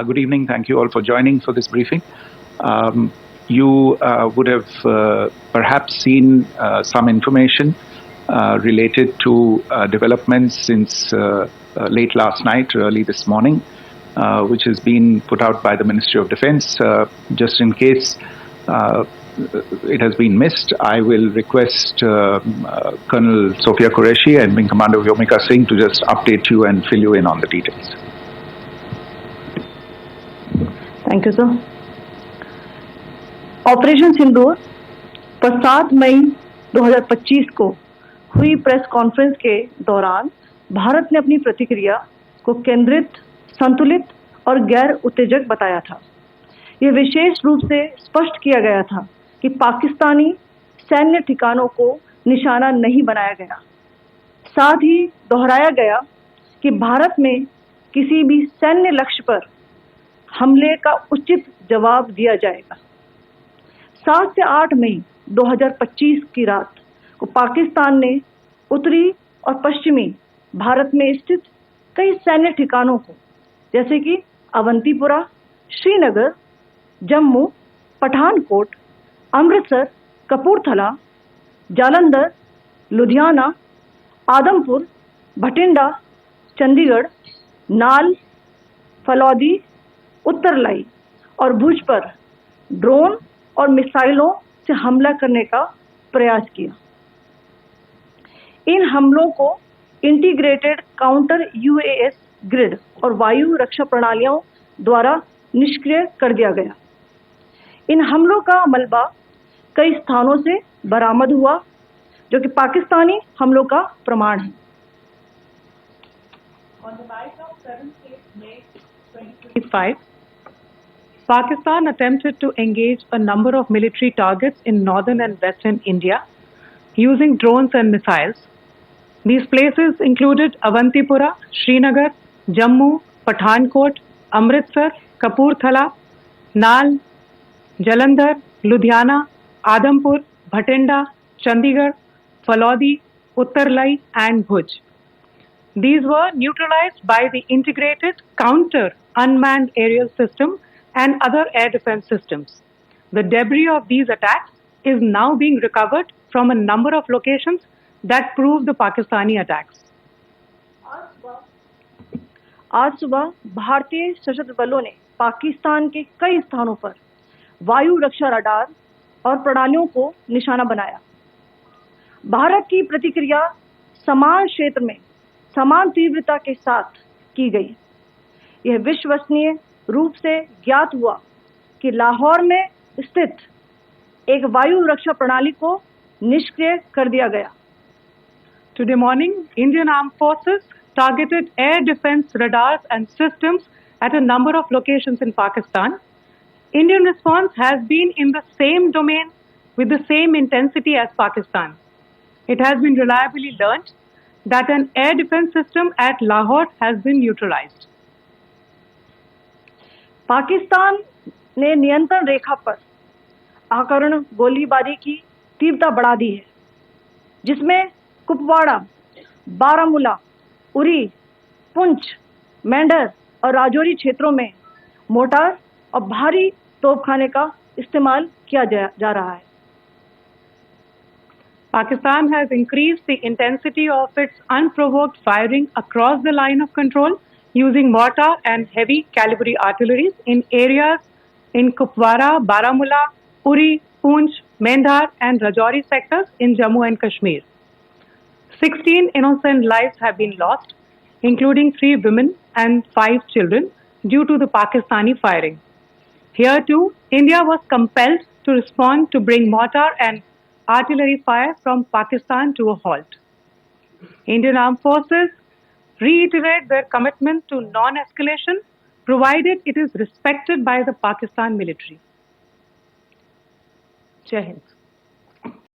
Good evening. Thank you all for joining for this briefing. You would have perhaps seen some information related to developments since late last night, early this morning, which has been put out by the Ministry of Defence. Just in case it has been missed, I will request Colonel Sophia Qureshi and Wing Commander Vyomika Singh to just update you and fill you in on the details. Thank you sir. Operation Sindoor पर 7 मई 2025 को हुई press conference के दौरान भारत ने अपनी प्रतिक्रिया को केंद्रित, संतुलित और गैर उत्तेजक बताया था। यह विशेष रूप से स्पष्ट किया गया था कि पाकिस्तानी सैन्य ठिकानों को निशाना नहीं बनाया गया। साथ ही दोहराया गया कि भारत में किसी भी सैन्य लक्ष्य पर हमले का उचित जवाब दिया जाएगा। 7 से 8 मई 2025 की रात को पाकिस्तान ने उत्तरी और पश्चिमी भारत में स्थित कई सैन्य ठिकानों को, जैसे कि अवंतीपुरा, श्रीनगर, जम्मू, पठानकोट, अमृतसर, कपूरथला, जालंधर, लुधियाना, आदमपुर, भटिंडा, चंडीगढ़, नाल, फलौदी, उत्तरलाई और भुज पर ड्रोन और मिसाइलों से हमला करने का प्रयास किया। इन हमलों को इंटीग्रेटेड काउंटर यूएस ग्रिड और वायु रक्षा प्रणालियों द्वारा निष्क्रिय कर दिया गया। इन हमलों का मलबा कई स्थानों से बरामद हुआ, जो कि पाकिस्तानी हमलों का प्रमाण है। On the night of 7th May 2025, Pakistan attempted to engage a number of military targets in northern and western India using drones and missiles. These places included Avantipura, Srinagar, Jammu, Pathankot, Amritsar, Kapurthala, Nal, Jalandhar, Ludhiana, Adampur, Bhatinda, Chandigarh, Falodi, Uttarlai and Bhuj. These were neutralized by the integrated counter unmanned aerial system and other air defense systems. The debris of these attacks is now being recovered from a number of locations that prove the Pakistani attacks. आज सुबह भारतीय सशस्त्र बलों ने पाकिस्तान के कई स्थानों पर वायु रक्षा रडार और प्रणालियों को निशाना बनाया। भारत की प्रतिक्रिया समान क्षेत्र में समान तीव्रता के साथ की गई। यह विश्वसनीय रूप से ज्ञात हुआ कि लाहौर में स्थित एक वायु रक्षा प्रणाली को निष्क्रिय कर दिया गया। Today morning, Indian Armed Forces targeted air defense radars and systems at a number of locations in Pakistan. Indian response has been in the same domain with the same intensity as Pakistan. It has been reliably learnt that an air defense system at Lahore has been neutralized. Pakistan ने नियंत्रण रेखा पर आकरण गोलीबारी की तीव्रता बढ़ा दी है, जिसमें कुपवाड़ा, बारामूला, उरी, पुंछ, मेंढर और राजौरी क्षेत्रों में मोर्टार और भारी तोपखाने का इस्तेमाल किया जा रहा है। Pakistan has increased the intensity of its unprovoked firing across the line of control using mortar and heavy calibre artilleries in areas in Kupwara, Baramulla, Uri, Poonch, Mendhar and Rajouri sectors in Jammu and Kashmir. 16 innocent lives have been lost, including 3 women and 5 children, due to the Pakistani firing. Here too, India was compelled to respond to bring mortar and artillery fire from Pakistan to a halt. Indian Armed Forces reiterate their commitment to non-escalation, provided it is respected by the Pakistan military. Jai Hind.